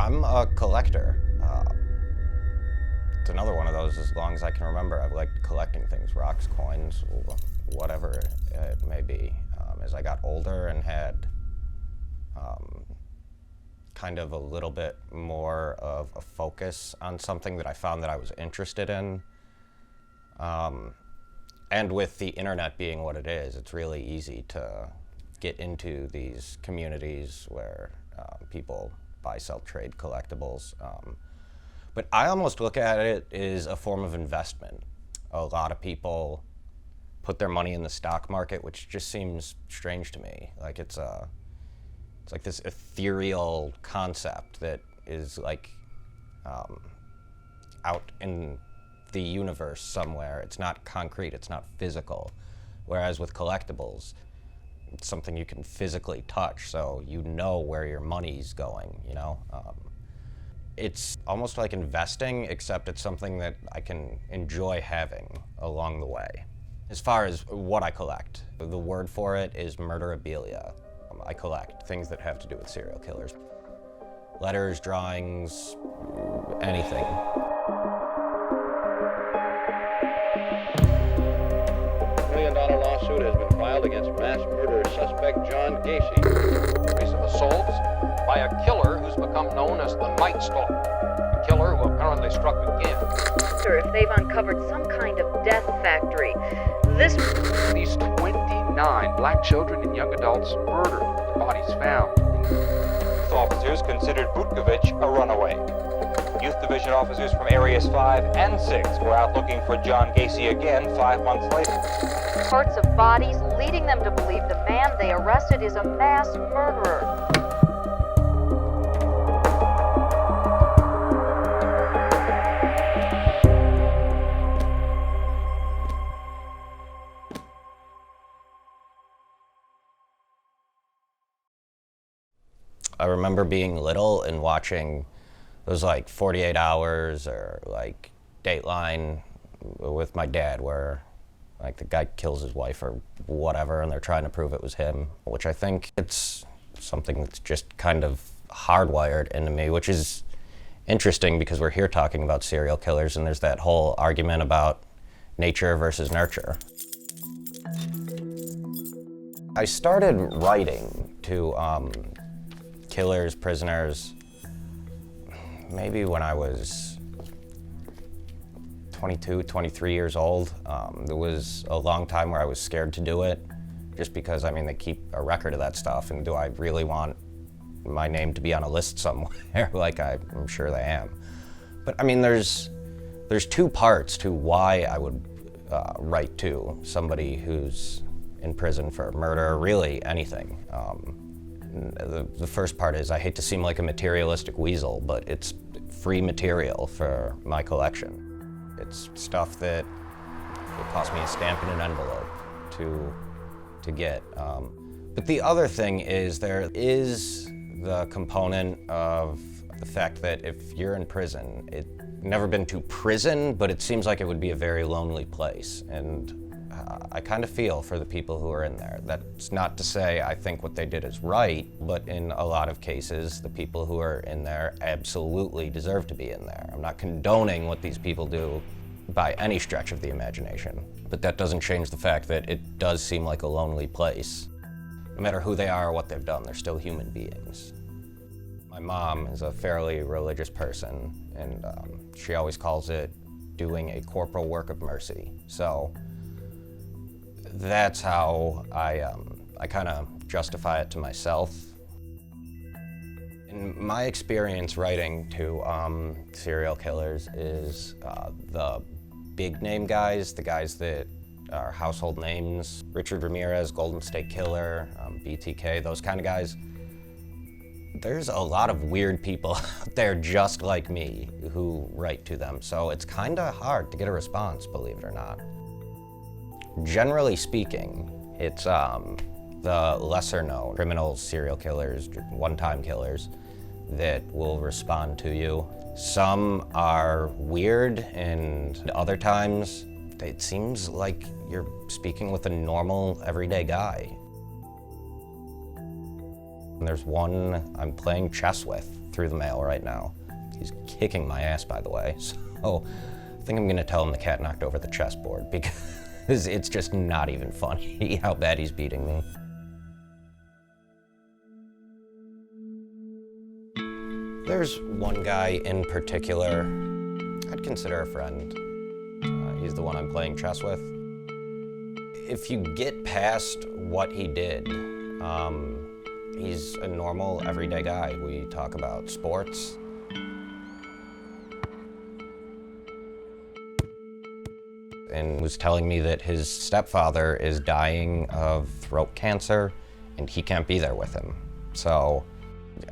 I'm a collector. It's another one of those, as long as I can remember, I've liked collecting things, rocks, coins, whatever it may be. As I got older and had kind of a little bit more of a focus on something that I found that I was interested in, and with the internet being what it is, it's really easy to get into these communities where people buy, sell, trade collectibles. But I almost look at it as a form of investment. A lot of people put their money in the stock market, which just seems strange to me. Like it's like this ethereal concept that is like out in the universe somewhere. It's not concrete, it's not physical. Whereas with collectibles, it's something you can physically touch, so you know where your money's going, you know? It's almost like investing, except it's something that I can enjoy having along the way. As far as what I collect, the word for it is murderabilia. I collect things that have to do with serial killers. Letters, drawings, anything. $1 million lawsuit has been filed against mass murder suspect John Gacy. Series of assaults by a killer who's become known as the Night Stalker, a killer who apparently struck again. If they've uncovered some kind of death factory, These 29 black children and young adults murdered, their bodies found. Officers considered Butkovich a runaway. Youth Division officers from Areas 5 and 6 were out looking for John Gacy again 5 months later. parts of bodies, leading them to believe the man they arrested is a mass murderer. I remember being little and watching those like 48 Hours or like Dateline with my dad, where like the guy kills his wife or whatever and they're trying to prove it was him, which I think it's something that's just kind of hardwired into me, which is interesting because we're here talking about serial killers and there's that whole argument about nature versus nurture. I started writing to killers, prisoners, maybe when I was 22, 23 years old. There was a long time where I was scared to do it, just because, I mean, they keep a record of that stuff, and do I really want my name to be on a list somewhere? Like, I'm sure they am. But I mean, there's two parts to why I would write to somebody who's in prison for murder, or really anything. The first part is I hate to seem like a materialistic weasel, but it's free material for my collection. It's stuff that it cost me a stamp and an envelope to get. But the other thing is there is the component of the fact that if you're in prison, I've never been to prison, but it seems like it would be a very lonely place. And I kind of feel for the people who are in there. That's not to say I think what they did is right, but in a lot of cases, the people who are in there absolutely deserve to be in there. I'm not condoning what these people do by any stretch of the imagination, but that doesn't change the fact that it does seem like a lonely place. No matter who they are or what they've done, they're still human beings. My mom is a fairly religious person, and she always calls it doing a corporal work of mercy. So that's how I kind of justify it to myself. In my experience writing to serial killers is the big name guys, the guys that are household names, Richard Ramirez, Golden State Killer, BTK, those kind of guys. There's a lot of weird people out there just like me who write to them, so it's kind of hard to get a response, believe it or not. Generally speaking, it's the lesser known criminals, serial killers, one-time killers that will respond to you. Some are weird, and other times it seems like you're speaking with a normal, everyday guy. And there's one I'm playing chess with through the mail right now. He's kicking my ass, by the way, so I think I'm gonna tell him the cat knocked over the chessboard because it's just not even funny how bad he's beating me. There's one guy in particular I'd consider a friend. He's the one I'm playing chess with. If you get past what he did, he's a normal, everyday guy. We talk about sports. And was telling me that his stepfather is dying of throat cancer and he can't be there with him. So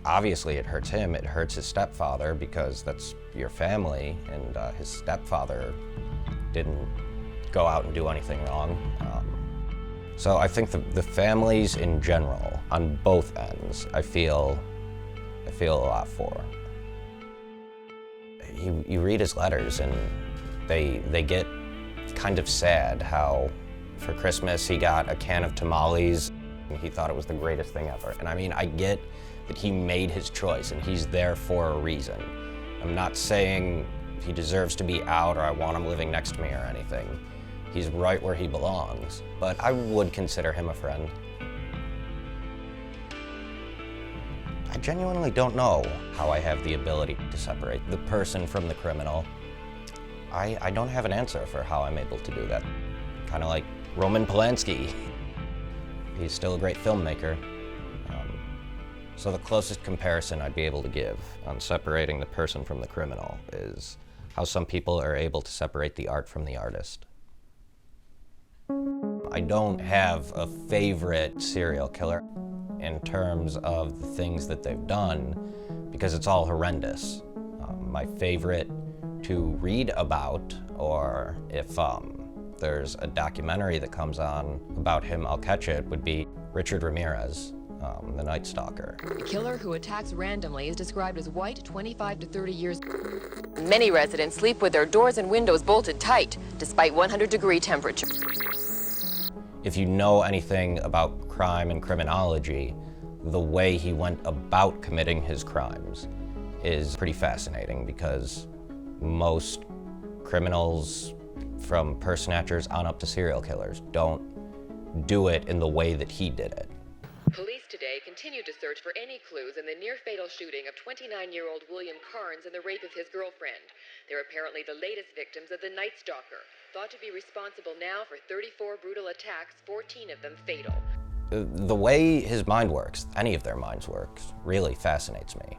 obviously it hurts him, it hurts his stepfather because that's your family, and his stepfather didn't go out and do anything wrong. So I think the families in general, on both ends, I feel a lot for. You read his letters and they get kind of sad how for Christmas he got a can of tamales and he thought it was the greatest thing ever. And I mean, I get that he made his choice and he's there for a reason. I'm not saying he deserves to be out or I want him living next to me or anything. He's right where he belongs, but I would consider him a friend. I genuinely don't know how I have the ability to separate the person from the criminal. I don't have an answer for how I'm able to do that. Kind of like Roman Polanski. He's still a great filmmaker. So the closest comparison I'd be able to give on separating the person from the criminal is how some people are able to separate the art from the artist. I don't have a favorite serial killer in terms of the things that they've done because it's all horrendous. My favorite to read about, or if there's a documentary that comes on about him, I'll catch it, would be Richard Ramirez, the Night Stalker. The killer who attacks randomly is described as white, 25 to 30 years. Many residents sleep with their doors and windows bolted tight, despite 100-degree temperature. If you know anything about crime and criminology, the way he went about committing his crimes is pretty fascinating because most criminals, from purse snatchers on up to serial killers, don't do it in the way that he did it. Police today continue to search for any clues in the near-fatal shooting of 29-year-old William Carnes and the rape of his girlfriend. They're apparently the latest victims of the Night Stalker, thought to be responsible now for 34 brutal attacks, 14 of them fatal. The way his mind works, any of their minds works, really fascinates me.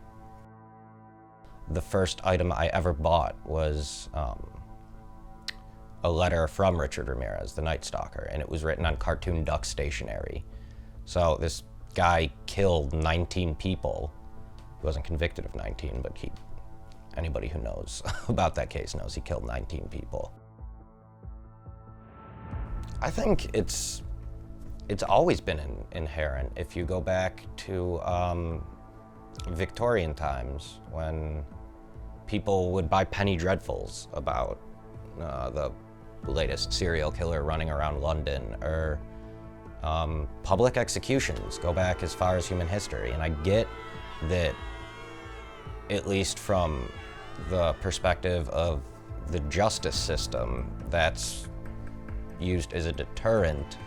The first item I ever bought was a letter from Richard Ramirez, the Night Stalker, and it was written on cartoon duck stationery. So this guy killed 19 people. He wasn't convicted of 19, but anybody who knows about that case knows he killed 19 people. I think it's always been inherent. If you go back to Victorian times when people would buy penny dreadfuls about the latest serial killer running around London, or public executions go back as far as human history. And I get that, at least from the perspective of the justice system, that's used as a deterrent,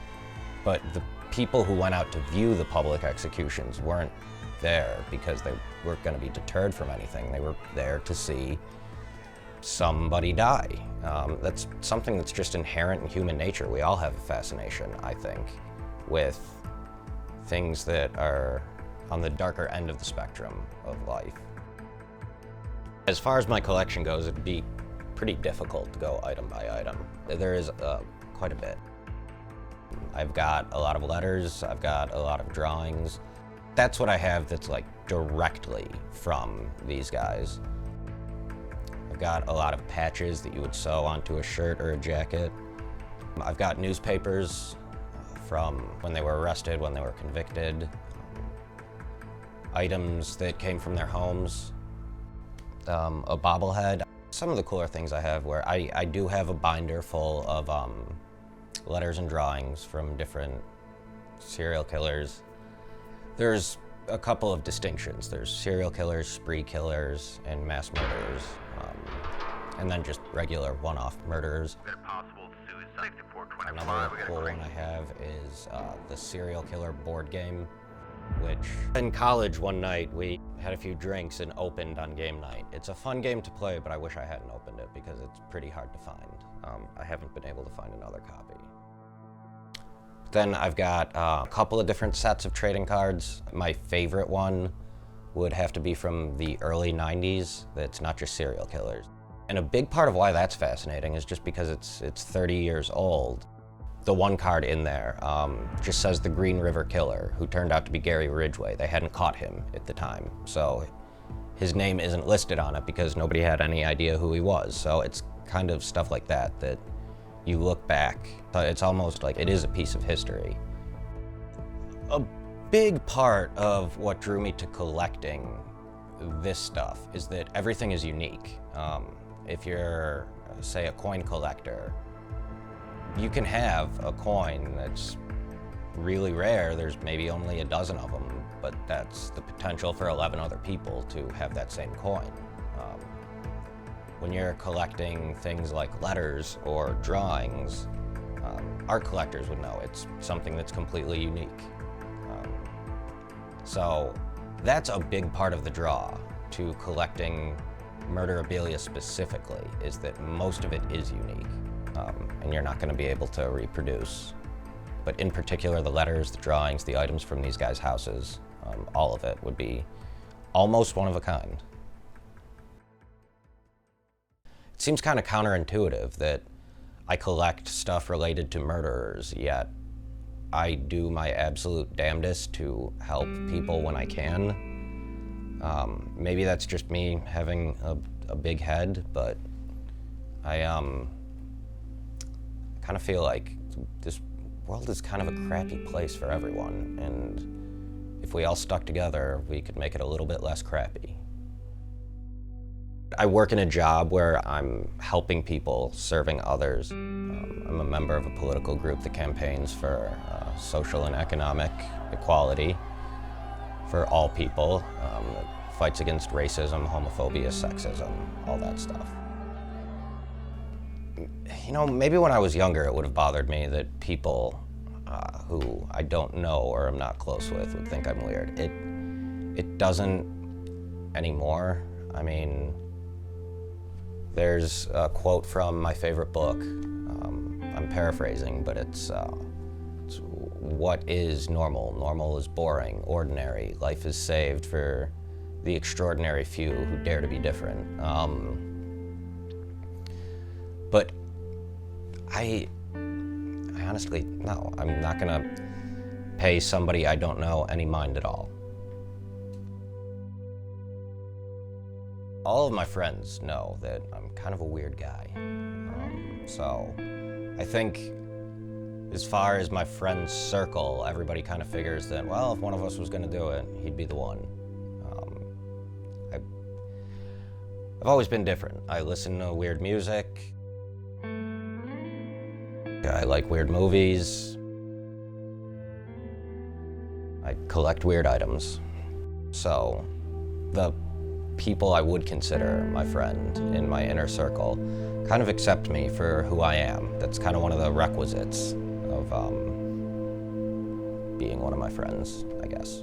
but the people who went out to view the public executions weren't there because they weren't going to be deterred from anything. They were there to see somebody die. That's something that's just inherent in human nature. We all have a fascination, I think, with things that are on the darker end of the spectrum of life. As far as my collection goes, it'd be pretty difficult to go item by item. There is quite a bit. I've got a lot of letters, I've got a lot of drawings. That's what I have that's like directly from these guys. I've got a lot of patches that you would sew onto a shirt or a jacket. I've got newspapers from when they were arrested, when they were convicted, items that came from their homes, a bobblehead. Some of the cooler things I have where I do have a binder full of letters and drawings from different serial killers. There's a couple of distinctions. There's serial killers, spree killers, and mass murderers, and then just regular one-off murderers. Another cool one I have is the serial killer board game, which in college one night we had a few drinks and opened on game night. It's a fun game to play, but I wish I hadn't opened it because it's pretty hard to find. I haven't been able to find another copy. Then I've got a couple of different sets of trading cards. My favorite one would have to be from the early 90s. That's not just serial killers. And a big part of why that's fascinating is just because it's 30 years old. The one card in there just says the Green River Killer, who turned out to be Gary Ridgway. They hadn't caught him at the time, so his name isn't listed on it because nobody had any idea who he was. So it's kind of stuff like that that you look back, but it's almost like it is a piece of history. A big part of what drew me to collecting this stuff is that everything is unique. If you're, say, a coin collector, you can have a coin that's really rare. There's maybe only a dozen of them, but that's the potential for 11 other people to have that same coin. When you're collecting things like letters or drawings, art collectors would know it's something that's completely unique. So that's a big part of the draw to collecting Murderabilia specifically, is that most of it is unique, and you're not going to be able to reproduce. But in particular, the letters, the drawings, the items from these guys' houses, all of it would be almost one of a kind. It seems kind of counterintuitive that I collect stuff related to murderers, yet I do my absolute damnedest to help people when I can. Maybe that's just me having a big head, but I kind of feel like this world is kind of a crappy place for everyone, and if we all stuck together, we could make it a little bit less crappy. I work in a job where I'm helping people, serving others. I'm a member of a political group that campaigns for social and economic equality for all people. Fights against racism, homophobia, sexism, all that stuff. You know, maybe when I was younger it would have bothered me that people who I don't know or am not close with would think I'm weird. It doesn't anymore. I mean, there's a quote from my favorite book. I'm paraphrasing, but it's what is normal? Normal is boring, ordinary. Life is saved for the extraordinary few who dare to be different. But I honestly, no, I'm not gonna pay somebody I don't know any mind at all. All of my friends know that I'm kind of a weird guy. So I think as far as my friends circle, everybody kind of figures that, well, if one of us was gonna do it, he'd be the one. I've always been different. I listen to weird music. I like weird movies. I collect weird items. So the people I would consider my friend in my inner circle kind of accept me for who I am. That's kind of one of the requisites of being one of my friends, I guess.